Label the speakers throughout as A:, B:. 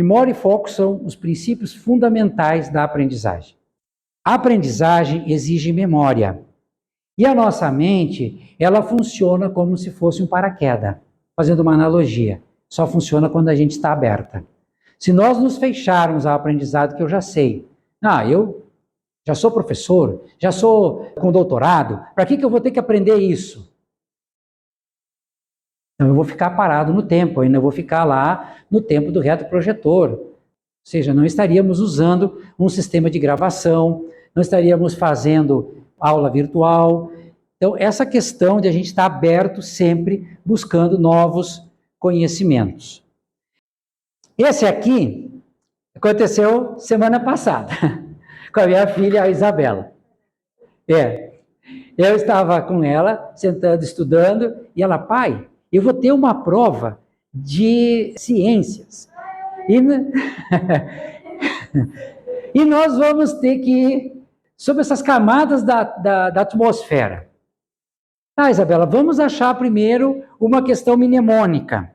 A: Memória e foco são os princípios fundamentais da aprendizagem. A aprendizagem exige memória. E a nossa mente, ela funciona como se fosse um paraquedas, fazendo uma analogia. Só funciona quando a gente está aberta. Se nós nos fecharmos ao aprendizado que eu já sei, eu já sou professor, já sou com doutorado, para que eu vou ter que aprender isso? Então eu vou ficar parado no tempo, ainda vou ficar lá no tempo do retroprojetor. Ou seja, não estaríamos usando um sistema de gravação, não estaríamos fazendo aula virtual. Então, essa questão de a gente estar aberto sempre, buscando novos conhecimentos. Esse aqui aconteceu semana passada, com a minha filha, a Isabela. Eu estava com ela, sentando, estudando, e ela, pai, eu vou ter uma prova de ciências. E nós vamos ter que ir sobre essas camadas da atmosfera. Isabela, vamos achar primeiro uma questão mnemônica.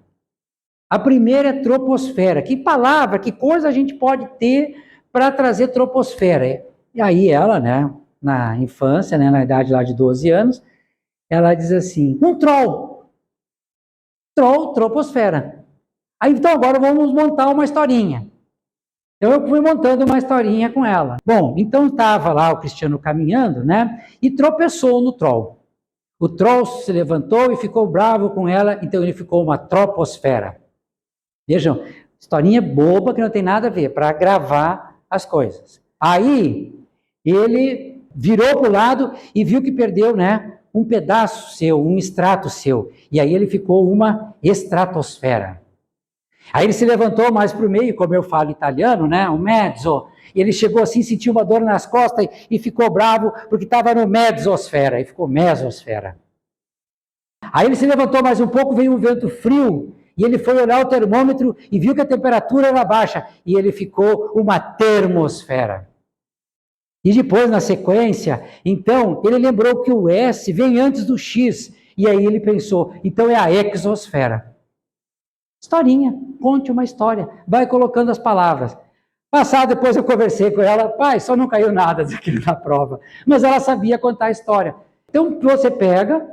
A: A primeira é troposfera. Que palavra, que coisa a gente pode ter para trazer troposfera? E aí ela, na infância, na idade lá de 12 anos, ela diz assim, um troll. Troll, troposfera. Aí, então agora vamos montar uma historinha. Então eu fui montando uma historinha com ela. Bom, então estava lá o Cristiano caminhando, e tropeçou no troll. O troll se levantou e ficou bravo com ela, então ele ficou uma troposfera. Vejam, historinha boba que não tem nada a ver, para gravar as coisas. Aí, ele virou para o lado e viu que perdeu, um pedaço seu, um extrato seu. E aí ele ficou uma estratosfera. Aí ele se levantou mais para o meio, como eu falo italiano, um mezzo. E ele chegou assim, sentiu uma dor nas costas e ficou bravo porque estava no mezzosfera. E ficou mesosfera. Aí ele se levantou mais um pouco, veio um vento frio. E ele foi olhar o termômetro e viu que a temperatura era baixa. E ele ficou uma termosfera. E depois, na sequência, então, ele lembrou que o S vem antes do X. E aí ele pensou, então é a exosfera. Historinha, conte uma história. Vai colocando as palavras. Passado, depois eu conversei com ela. Pai, só não caiu nada daquilo na prova. Mas ela sabia contar a história. Então, você pega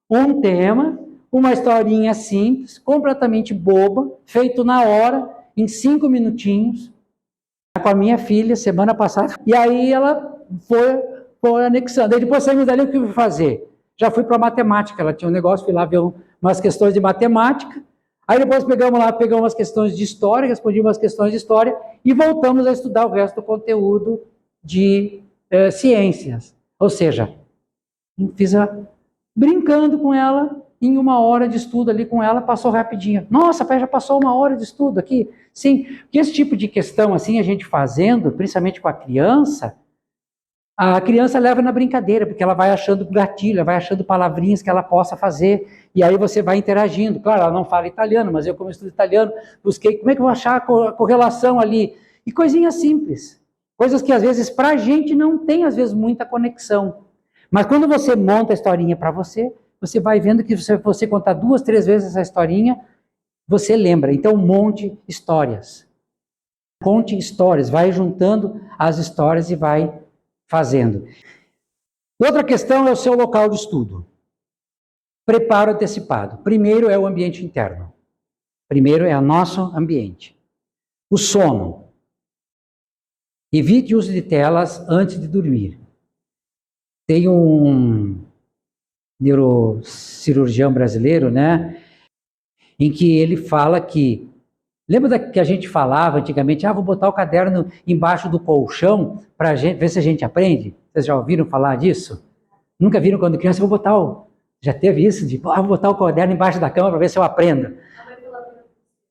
A: um tema, uma historinha simples, completamente boba, feito na hora, em 5 minutinhos, com a minha filha, semana passada, e aí ela foi anexando. Aí depois saímos dali, o que eu fui fazer? Já fui para matemática, ela tinha um negócio, fui lá ver umas questões de matemática, aí depois pegamos umas questões de história, respondi umas questões de história, e voltamos a estudar o resto do conteúdo de ciências. Ou seja, fiz brincando com ela, em 1 hora de estudo ali com ela, passou rapidinho. Nossa, pai, já passou 1 hora de estudo aqui? Sim, porque esse tipo de questão, assim, a gente fazendo, principalmente com a criança leva na brincadeira, porque ela vai achando gatilho, ela vai achando palavrinhas que ela possa fazer, e aí você vai interagindo. Claro, ela não fala italiano, mas eu, como estudo italiano, busquei como é que eu vou achar a correlação ali. E coisinhas simples, coisas que às vezes para a gente não tem, às vezes, muita conexão. Mas quando você monta a historinha para você, você vai vendo que se você contar 2, 3 vezes essa historinha, você lembra. Então, monte histórias. Conte histórias, vai juntando as histórias e vai fazendo. Outra questão é o seu local de estudo. Preparo antecipado. Primeiro é o ambiente interno. Primeiro é o nosso ambiente. O sono. Evite o uso de telas antes de dormir. Tem um neurocirurgião brasileiro, em que ele fala que, lembra que a gente falava antigamente, vou botar o caderno embaixo do colchão para ver se a gente aprende? Vocês já ouviram falar disso? Nunca viram quando criança, já teve isso, vou botar o caderno embaixo da cama para ver se eu aprendo.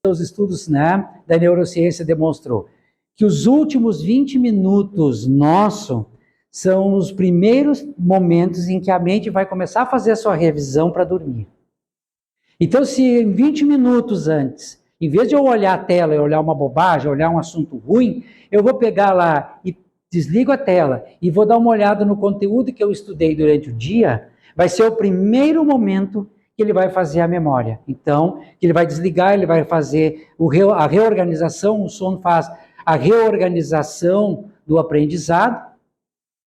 A: Os estudos da neurociência demonstrou que os últimos 20 minutos são os primeiros momentos em que a mente vai começar a fazer a sua revisão para dormir. Então, se em 20 minutos antes, em vez de eu olhar a tela e olhar uma bobagem, olhar um assunto ruim, eu vou pegar lá e desligo a tela e vou dar uma olhada no conteúdo que eu estudei durante o dia, vai ser o primeiro momento que ele vai fazer a memória. Então, ele vai desligar, ele vai fazer a reorganização, o sono faz a reorganização do aprendizado,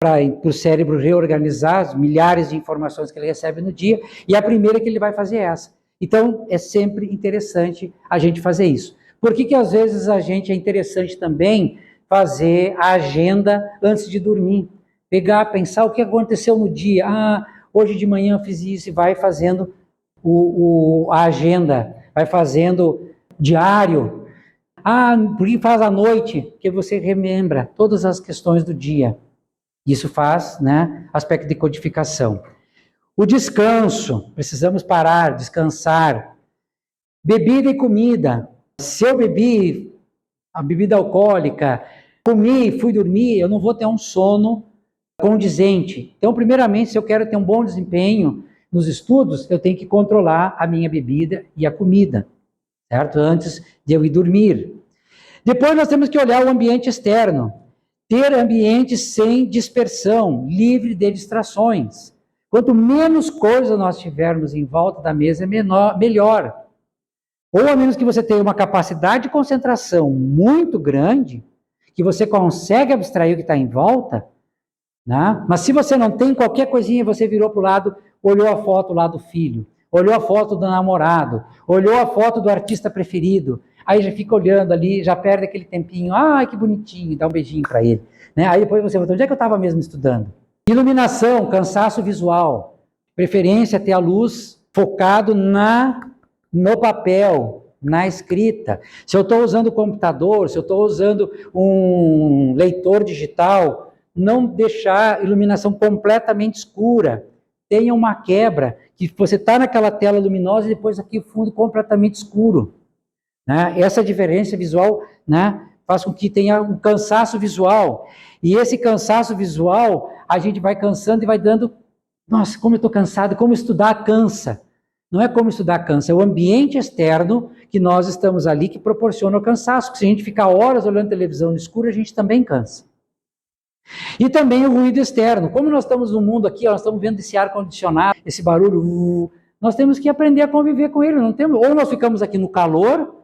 A: para o cérebro reorganizar as milhares de informações que ele recebe no dia, e a primeira que ele vai fazer é essa. Então, é sempre interessante a gente fazer isso. Por que às vezes é interessante também fazer a agenda antes de dormir? Pegar, pensar o que aconteceu no dia. Ah, hoje de manhã eu fiz isso, e vai fazendo a agenda, vai fazendo diário. Ah, por que faz à noite? Porque você remembra todas as questões do dia. Isso faz, né, aspecto de codificação. O descanso, precisamos parar, descansar. Bebida e comida. Se eu bebi a bebida alcoólica, comi, fui dormir, eu não vou ter um sono condizente. Então, primeiramente, se eu quero ter um bom desempenho nos estudos, eu tenho que controlar a minha bebida e a comida, certo? Antes de eu ir dormir. Depois nós temos que olhar o ambiente externo. Ter ambiente sem dispersão, livre de distrações. Quanto menos coisa nós tivermos em volta da mesa, melhor. Ou a menos que você tenha uma capacidade de concentração muito grande, que você consegue abstrair o que está em volta, né? Mas se você não tem qualquer coisinha, você virou para o lado, olhou a foto lá do filho, olhou a foto do namorado, olhou a foto do artista preferido, aí já fica olhando ali, já perde aquele tempinho, ai que bonitinho, dá um beijinho para ele. Né? Aí depois você volta, onde é que eu estava mesmo estudando? Iluminação, cansaço visual, preferência ter a luz focado no papel, na escrita. Se eu estou usando o computador, se eu estou usando um leitor digital, não deixar a iluminação completamente escura. Tenha uma quebra, que você está naquela tela luminosa e depois aqui o fundo completamente escuro. Né? Essa diferença visual, né, faz com que tenha um cansaço visual. E esse cansaço visual, a gente vai cansando e vai dando, nossa, como eu estou cansado, como estudar cansa. Não é como estudar cansa, é o ambiente externo que nós estamos ali que proporciona o cansaço. Porque se a gente ficar horas olhando televisão no escuro, a gente também cansa. E também o ruído externo. Como nós estamos no mundo aqui, nós estamos vendo esse ar-condicionado, esse barulho, nós temos que aprender a conviver com ele. Não temos, ou nós ficamos aqui no calor,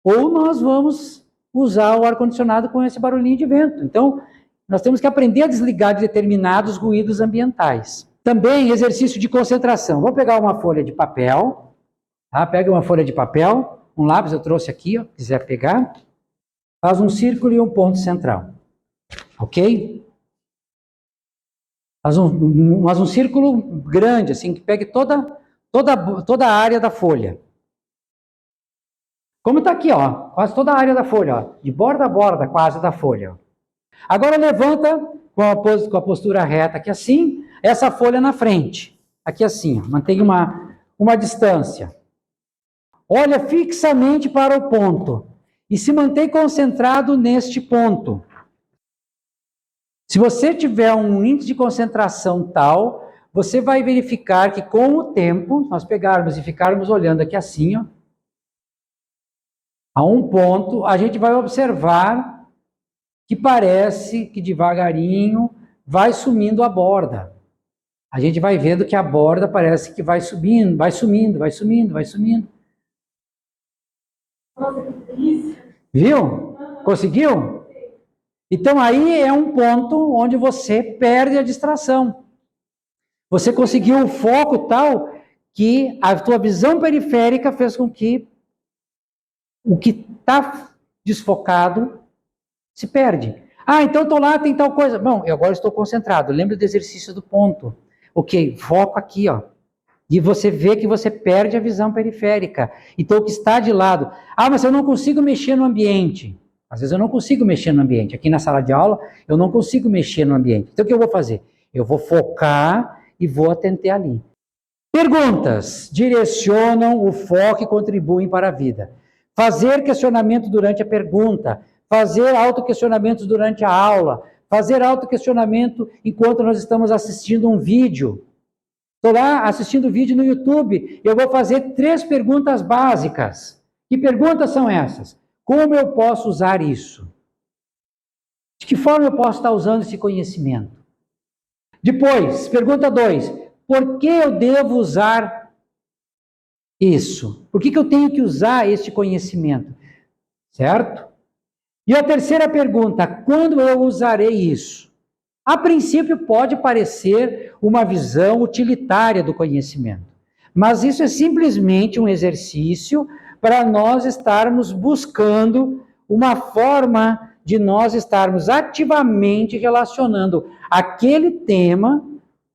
A: ou nós vamos usar o ar-condicionado com esse barulhinho de vento. Então, nós temos que aprender a desligar de determinados ruídos ambientais. Também exercício de concentração. Vou pegar uma folha de papel, tá? Pega uma folha de papel, um lápis eu trouxe aqui, ó, quiser pegar, faz um círculo e um ponto central. Ok? Faz um círculo grande, assim, que pegue toda a área da folha. Como está aqui, ó, quase toda a área da folha, ó, de borda a borda quase da folha. Ó. Agora levanta com a postura reta aqui assim, essa folha na frente. Aqui assim, ó, mantenha uma distância. Olha fixamente para o ponto e se mantém concentrado neste ponto. Se você tiver um índice de concentração tal, você vai verificar que com o tempo, nós pegarmos e ficarmos olhando aqui assim, ó, a um ponto, a gente vai observar que parece que devagarinho vai sumindo a borda. A gente vai vendo que a borda parece que vai subindo, vai sumindo, vai sumindo, vai sumindo. Viu? Conseguiu? Então aí é um ponto onde você perde a distração. Você conseguiu o foco tal que a tua visão periférica fez com que o que está desfocado se perde. Ah, então estou lá, tem tal coisa. Bom, eu agora estou concentrado. Lembra do exercício do ponto. Ok, foco aqui, ó. E você vê que você perde a visão periférica. Então, o que está de lado. Ah, mas eu não consigo mexer no ambiente. Às vezes eu não consigo mexer no ambiente. Aqui na sala de aula, eu não consigo mexer no ambiente. Então, o que eu vou fazer? Eu vou focar e vou atender ali. Perguntas direcionam o foco e contribuem para a vida. Fazer questionamento durante a pergunta, fazer autoquestionamentos durante a aula, fazer autoquestionamento enquanto nós estamos assistindo um vídeo. Estou lá assistindo vídeo no YouTube, eu vou fazer 3 perguntas básicas. Que perguntas são essas? Como eu posso usar isso? De que forma eu posso estar usando esse conhecimento? Depois, pergunta 2. Por que eu devo usar Isso. Por que eu tenho que usar este conhecimento? Certo? E a terceira pergunta, quando eu usarei isso? A princípio pode parecer uma visão utilitária do conhecimento, mas isso é simplesmente um exercício para nós estarmos buscando uma forma de nós estarmos ativamente relacionando aquele tema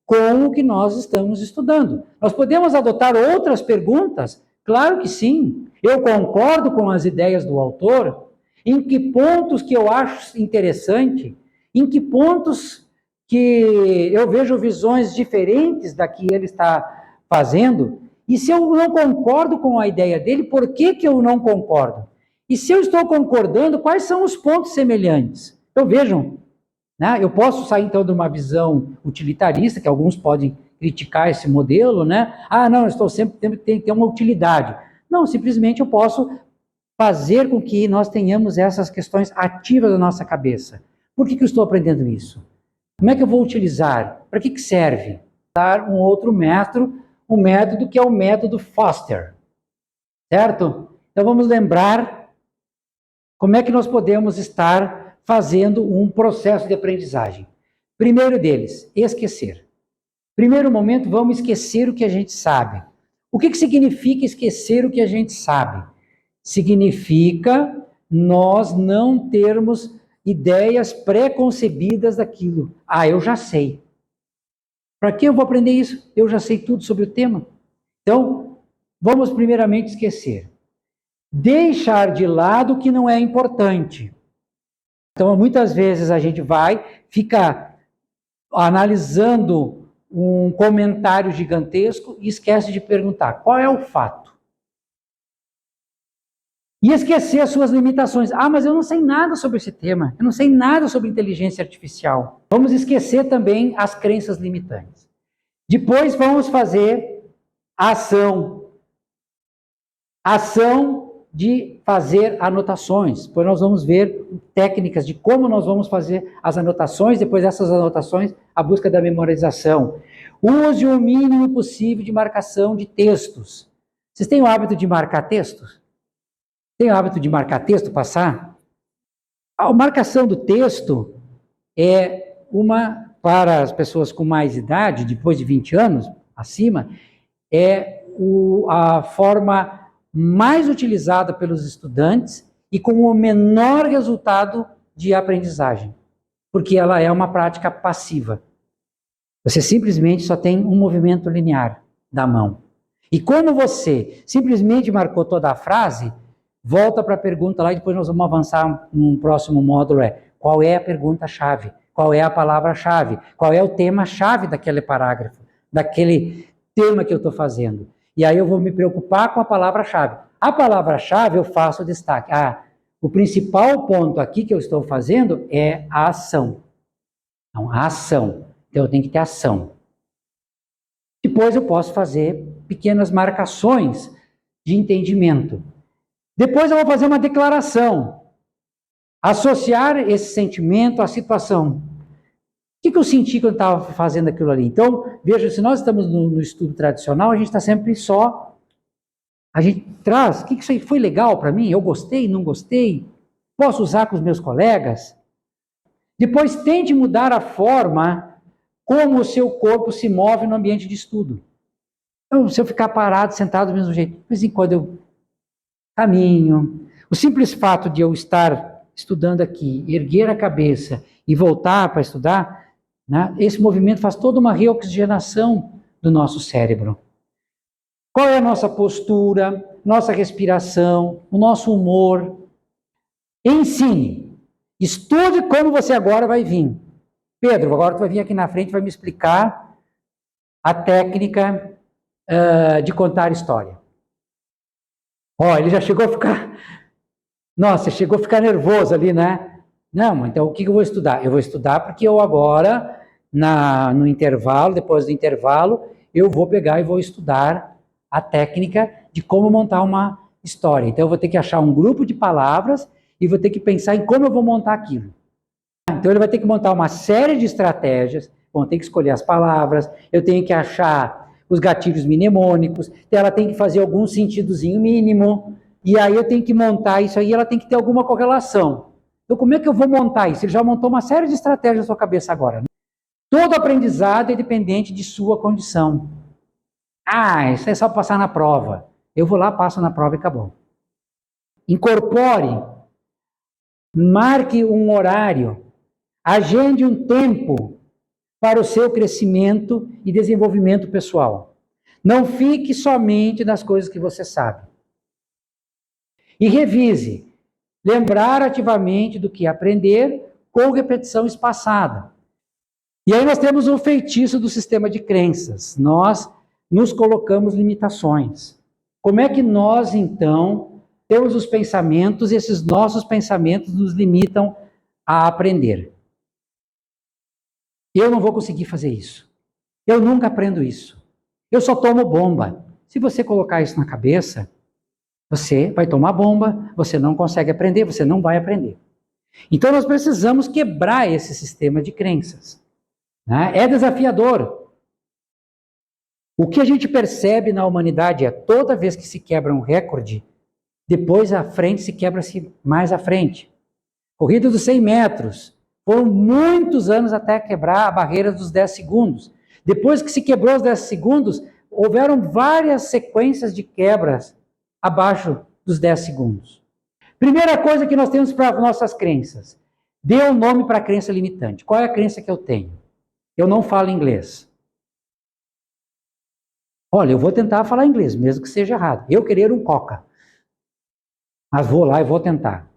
A: com o que nós estamos estudando. Nós podemos adotar outras perguntas? Claro que sim. Eu concordo com as ideias do autor. Em que pontos que eu acho interessante? Em que pontos que eu vejo visões diferentes da que ele está fazendo? E se eu não concordo com a ideia dele, por que eu não concordo? E se eu estou concordando, quais são os pontos semelhantes? Então vejam, né? Eu posso sair então de uma visão utilitarista, que alguns podem criticar esse modelo, né? Ah, não, eu estou sempre tem que ter uma utilidade. Não, simplesmente eu posso fazer com que nós tenhamos essas questões ativas na nossa cabeça. Por que eu estou aprendendo isso? Como é que eu vou utilizar? Para que serve? Dar um outro método, um método que é o método Foster. Certo? Então vamos lembrar como é que nós podemos estar fazendo um processo de aprendizagem. Primeiro deles, esquecer. Primeiro momento, vamos esquecer o que a gente sabe. O que significa esquecer o que a gente sabe? Significa nós não termos ideias pré-concebidas daquilo. Ah, eu já sei. Para que eu vou aprender isso? Eu já sei tudo sobre o tema. Então, vamos primeiramente esquecer. Deixar de lado o que não é importante. Então, muitas vezes a gente fica analisando um comentário gigantesco e esquece de perguntar qual é o fato. E esquecer as suas limitações. Ah, mas eu não sei nada sobre esse tema. Eu não sei nada sobre inteligência artificial. Vamos esquecer também as crenças limitantes. Depois vamos fazer a ação. Ação de fazer anotações. Depois nós vamos ver técnicas de como nós vamos fazer as anotações. Depois dessas anotações, a busca da memorização. Use o mínimo possível de marcação de textos. Vocês têm o hábito de marcar textos? Tem o hábito de marcar texto, passar? A marcação do texto é uma, para as pessoas com mais idade, depois de 20 anos, acima, é a forma mais utilizada pelos estudantes e com o menor resultado de aprendizagem, porque ela é uma prática passiva. Você simplesmente só tem um movimento linear da mão. E como você simplesmente marcou toda a frase, volta para a pergunta lá e depois nós vamos avançar num próximo módulo, qual é a pergunta-chave? Qual é a palavra-chave? Qual é o tema-chave daquele parágrafo? Daquele tema que eu estou fazendo? E aí eu vou me preocupar com a palavra-chave. A palavra-chave eu faço destaque. O principal ponto aqui que eu estou fazendo é a ação. Então, a ação. Então eu tenho que ter ação. Depois eu posso fazer pequenas marcações de entendimento. Depois eu vou fazer uma declaração. Associar esse sentimento à situação. O que eu senti quando estava fazendo aquilo ali? Então, veja, se nós estamos no estudo tradicional, a gente está sempre só... A gente traz, o que isso aí foi legal para mim? Eu gostei, não gostei? Posso usar com os meus colegas? Depois, tente mudar a forma como o seu corpo se move no ambiente de estudo. Então, se eu ficar parado, sentado do mesmo jeito, de vez em quando eu caminho. O simples fato de eu estar estudando aqui, erguer a cabeça e voltar para estudar, né, esse movimento faz toda uma reoxigenação do nosso cérebro. Qual é a nossa postura, nossa respiração, o nosso humor? Ensine. Estude como você agora vai vir. Pedro, agora tu vai vir aqui na frente e vai me explicar a técnica de contar história. Ele já chegou a ficar... Nossa, chegou a ficar nervoso ali, né? Não, então o que eu vou estudar? Eu vou estudar porque eu agora, no intervalo, depois do intervalo, eu vou pegar e vou estudar a técnica de como montar uma história. Então eu vou ter que achar um grupo de palavras e vou ter que pensar em como eu vou montar aquilo. Então ele vai ter que montar uma série de estratégias, vão ter que escolher as palavras, eu tenho que achar os gatilhos mnemônicos, ela tem que fazer algum sentidozinho mínimo, e aí eu tenho que montar isso aí, ela tem que ter alguma correlação. Então, como é que eu vou montar isso? Ele já montou uma série de estratégias na sua cabeça agora. Todo aprendizado é dependente de sua condição. Ah, isso é só passar na prova. Eu vou lá, passo na prova e acabou. Incorpore, marque um horário, agende um tempo para o seu crescimento e desenvolvimento pessoal. Não fique somente nas coisas que você sabe. E revise. Lembrar ativamente do que aprender com repetição espaçada. E aí nós temos o feitiço do sistema de crenças. Nós nos colocamos limitações. Como é que nós, então, temos os pensamentos e esses nossos pensamentos nos limitam a aprender? Eu não vou conseguir fazer isso. Eu nunca aprendo isso. Eu só tomo bomba. Se você colocar isso na cabeça, você vai tomar bomba, você não consegue aprender, você não vai aprender. Então nós precisamos quebrar esse sistema de crenças. Né? É desafiador. O que a gente percebe na humanidade é toda vez que se quebra um recorde, depois à frente se quebra-se mais à frente. Corrida dos 100 metros. Foram muitos anos até quebrar a barreira dos 10 segundos. Depois que se quebrou os 10 segundos, houveram várias sequências de quebras abaixo dos 10 segundos. Primeira coisa que nós temos para nossas crenças. Dê um nome para a crença limitante. Qual é a crença que eu tenho? Eu não falo inglês. Olha, eu vou tentar falar inglês, mesmo que seja errado. Eu querer um Coca. Mas vou lá e vou tentar.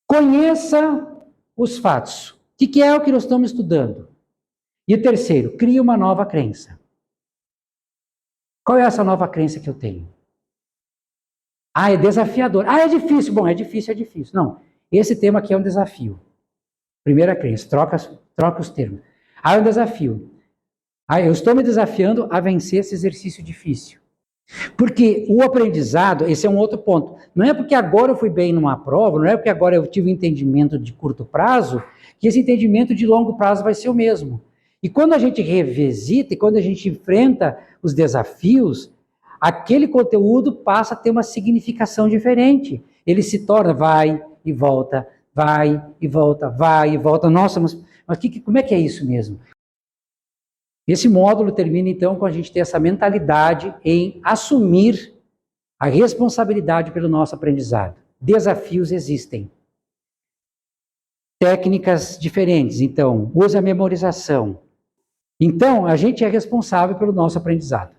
A: Conheça os fatos. O que é o que nós estamos estudando? E o terceiro, crie uma nova crença. Qual é essa nova crença que eu tenho? Ah, é desafiador. Ah, é difícil. Bom, é difícil, é difícil. Não, esse tema aqui é um desafio. Primeira crença, troca os termos. Ah, é um desafio. Ah, eu estou me desafiando a vencer esse exercício difícil. Porque o aprendizado, esse é um outro ponto. Não é porque agora eu fui bem numa prova, não é porque agora eu tive um entendimento de curto prazo, que esse entendimento de longo prazo vai ser o mesmo. E quando a gente revisita e quando a gente enfrenta os desafios, aquele conteúdo passa a ter uma significação diferente. Ele se torna vai e volta, vai e volta, vai e volta. Nossa, mas como é que é isso mesmo? Esse módulo termina, então, com a gente ter essa mentalidade em assumir a responsabilidade pelo nosso aprendizado. Desafios existem. Técnicas diferentes, então, use a memorização. Então, a gente é responsável pelo nosso aprendizado.